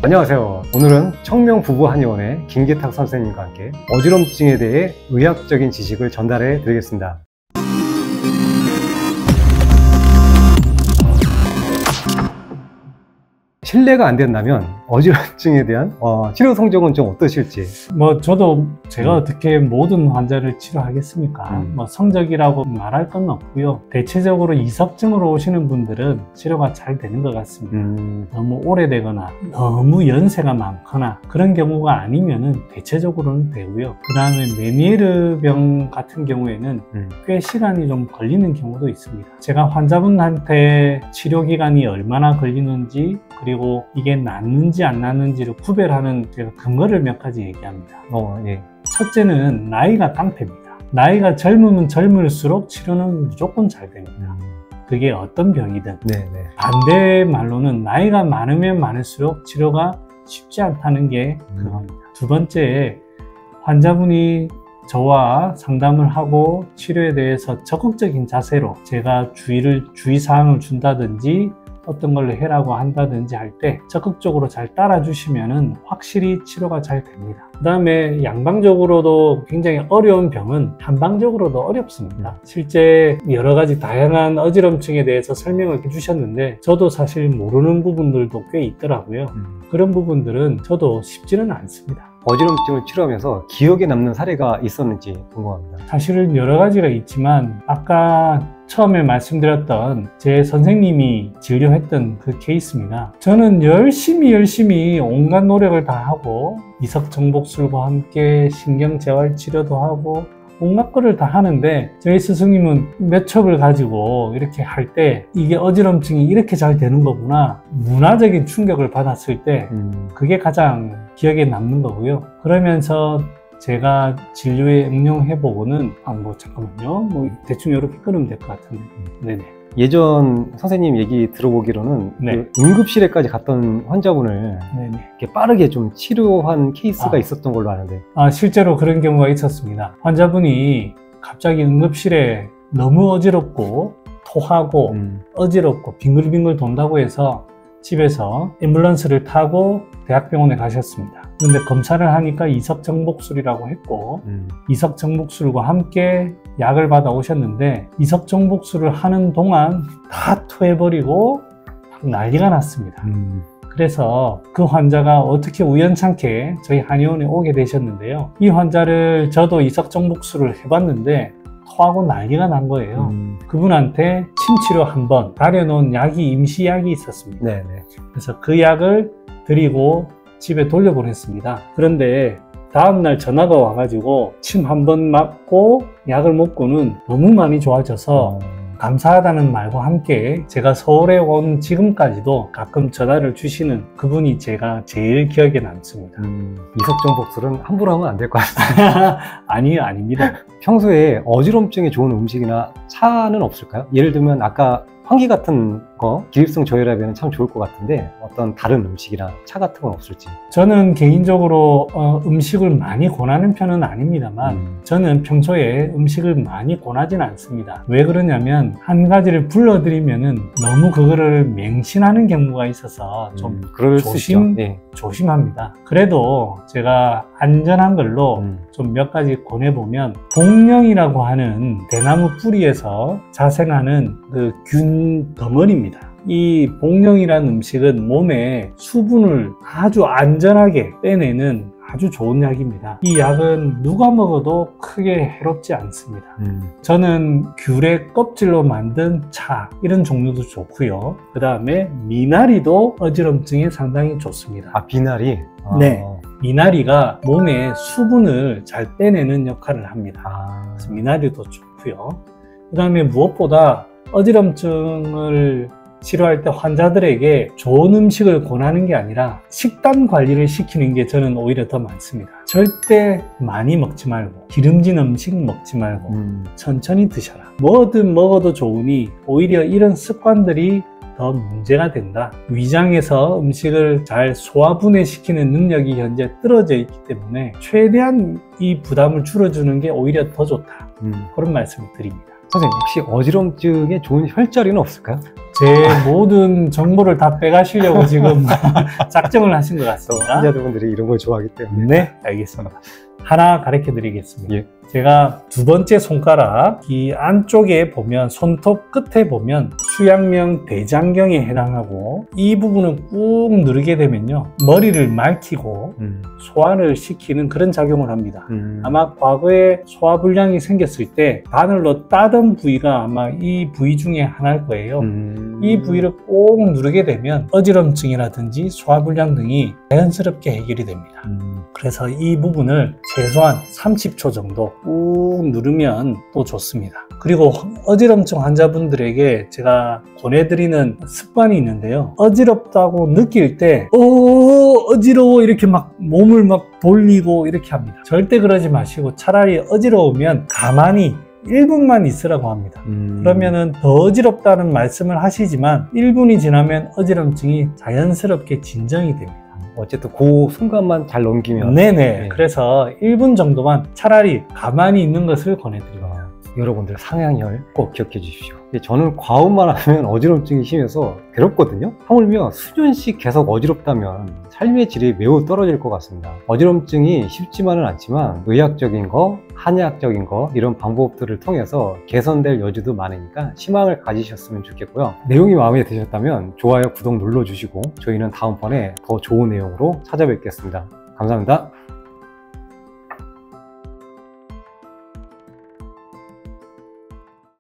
안녕하세요. 오늘은 청명부부한의원의 김기탁 선생님과 함께 어지럼증에 대해 의학적인 지식을 전달해 드리겠습니다. 실례가 안 된다면 어지럼증에 대한 치료 성적은 좀 어떠실지? 저도 제가 어떻게 모든 환자를 치료하겠습니까? 성적이라고 말할 건 없고요. 대체적으로 이석증으로 오시는 분들은 치료가 잘 되는 것 같습니다. 너무 오래되거나 너무 연세가 많거나 그런 경우가 아니면은 대체적으로는 되고요. 그 다음에 메니에르 병 같은 경우에는 꽤 시간이 좀 걸리는 경우도 있습니다. 제가 환자분한테 치료 기간이 얼마나 걸리는지, 그리고 이게 낫는지 안 낫는지를 구별하는 제가 근거를 몇 가지 얘기합니다. 예. 첫째는 나이가 깡패입니다. 나이가 젊으면 젊을수록 치료는 무조건 잘 됩니다. 그게 어떤 병이든. 네네. 반대 말로는 나이가 많으면 많을수록 치료가 쉽지 않다는 게 그겁니다. 두 번째, 환자분이 저와 상담을 하고 치료에 대해서 적극적인 자세로 제가 주의사항을 준다든지 어떤 걸 해라고 한다든지 할 때 적극적으로 잘 따라주시면은 확실히 치료가 잘 됩니다. 그 다음에 양방적으로도 굉장히 어려운 병은 한방적으로도 어렵습니다. 실제 여러 가지 다양한 어지럼증에 대해서 설명을 해주셨는데 저도 사실 모르는 부분들도 꽤 있더라고요. 그런 부분들은 저도 쉽지는 않습니다. 어지럼증을 치료하면서 기억에 남는 사례가 있었는지 궁금합니다. 사실은 여러 가지가 있지만 아까 처음에 말씀드렸던 제 선생님이 진료했던 그 케이스입니다. 저는 열심히 온갖 노력을 다 하고 이석정복술과 함께 신경재활치료도 하고 온갖 거를 다 하는데 저희 스승님은 몇 첩을 가지고 이렇게 할 때 이게 어지럼증이 이렇게 잘 되는 거구나, 문화적인 충격을 받았을 때 그게 가장 기억에 남는 거고요. 그러면서 제가 진료에 응용해보고는 잠깐만요, 대충 이렇게 끊으면 될 것 같은데. 네네. 예전 선생님 얘기 들어보기로는 네. 그 응급실에까지 갔던 환자분을 이렇게 빠르게 좀 치료한 케이스가 있었던 걸로 아는데. 실제로 그런 경우가 있었습니다. 환자분이 갑자기 응급실에 너무 어지럽고 토하고 어지럽고 빙글빙글 돈다고 해서 집에서 앰뷸런스를 타고 대학병원에 가셨습니다. 그런데 검사를 하니까 이석정복술이라고 했고 이석정복술과 함께 약을 받아 오셨는데 이석정복술을 하는 동안 다 토해버리고 난리가 났습니다. 그래서 그 환자가 어떻게 우연찮게 저희 한의원에 오게 되셨는데요. 이 환자를 저도 이석정복술을 해봤는데 토하고 난리가 난 거예요. 그분한테 침치료 한번 가려놓은 임시약이 있었습니다. 네네. 그래서 그 약을 드리고 집에 돌려보냈습니다. 그런데 다음날 전화가 와가지고 침 한 번 맞고 약을 먹고는 너무 많이 좋아져서 감사하다는 말과 함께 제가 서울에 온 지금까지도 가끔 전화를 주시는 그분이 제가 제일 기억에 남습니다. 이석정복술은 함부로 하면 안 될 것 같아요. 아니요, 아닙니다. 평소에 어지럼증에 좋은 음식이나 차는 없을까요? 예를 들면 아까 환기 같은 거 기립성 저혈압에는 참 좋을 것 같은데 어떤 다른 음식이나 차 같은 건 없을지. 저는 개인적으로 음식을 많이 권하는 편은 아닙니다만 저는 평소에 음식을 많이 권하진 않습니다. 왜 그러냐면 한 가지를 불러드리면은 너무 그거를 맹신하는 경우가 있어서 좀 조심합니다. 그래도 제가 안전한 걸로 좀 몇 가지 권해보면 복령이라고 하는 대나무 뿌리에서 자생하는 그 균 덩어리입니다. 이 복령이라는 음식은 몸에 수분을 아주 안전하게 빼내는 아주 좋은 약입니다. 이 약은 누가 먹어도 크게 해롭지 않습니다. 저는 귤의 껍질로 만든 차 이런 종류도 좋고요. 그 다음에 미나리도 어지럼증에 상당히 좋습니다. 미나리? 네. 미나리가 몸에 수분을 잘 빼내는 역할을 합니다. 그래서 미나리도 좋고요. 그 다음에 무엇보다 어지럼증을 치료할 때 환자들에게 좋은 음식을 권하는 게 아니라 식단 관리를 시키는 게 저는 오히려 더 많습니다. 절대 많이 먹지 말고 기름진 음식 먹지 말고 천천히 드셔라. 뭐든 먹어도 좋으니 오히려 이런 습관들이 더 문제가 된다. 위장에서 음식을 잘 소화 분해시키는 능력이 현재 떨어져 있기 때문에 최대한 이 부담을 줄여주는 게 오히려 더 좋다. 그런 말씀을 드립니다. 선생님, 혹시 어지럼증에 좋은 혈자리는 없을까요? 제 모든 정보를 다 빼가시려고 지금 작정을 하신 것 같습니다. 환자분들이 이런 걸 좋아하기 때문에. 네, 알겠습니다. 하나 가르쳐 드리겠습니다. 예. 제가 두 번째 손가락 이 안쪽에 보면 손톱 끝에 보면 수양명 대장경에 해당하고 이 부분을 꾹 누르게 되면요 머리를 맑히고 소화를 시키는 그런 작용을 합니다. 아마 과거에 소화불량이 생겼을 때 바늘로 따던 부위가 아마 이 부위 중에 하나일 거예요. 이 부위를 꼭 누르게 되면 어지럼증이라든지 소화불량 등이 자연스럽게 해결이 됩니다. 그래서 이 부분을 최소한 30초 정도 꾹 누르면 또 좋습니다. 그리고 어지럼증 환자분들에게 제가 권해드리는 습관이 있는데요. 어지럽다고 느낄 때 어지러워 이렇게 막 몸을 막 돌리고 이렇게 합니다. 절대 그러지 마시고 차라리 어지러우면 가만히 1분만 있으라고 합니다. 그러면은 더 어지럽다는 말씀을 하시지만 1분이 지나면 어지럼증이 자연스럽게 진정이 됩니다. 어쨌든 그 순간만 잘 넘기면. 네네. 네. 그래서 1분 정도만 차라리 가만히 있는 것을 권해드립니다. 여러분들 상향혈 꼭 기억해 주십시오. 저는 과음만 하면 어지럼증이 심해서 괴롭거든요. 하물며 수년씩 계속 어지럽다면 삶의 질이 매우 떨어질 것 같습니다. 어지럼증이 쉽지만은 않지만 의학적인 거, 한의학적인 거 이런 방법들을 통해서 개선될 여지도 많으니까 희망을 가지셨으면 좋겠고요. 내용이 마음에 드셨다면 좋아요, 구독 눌러주시고 저희는 다음번에 더 좋은 내용으로 찾아뵙겠습니다. 감사합니다.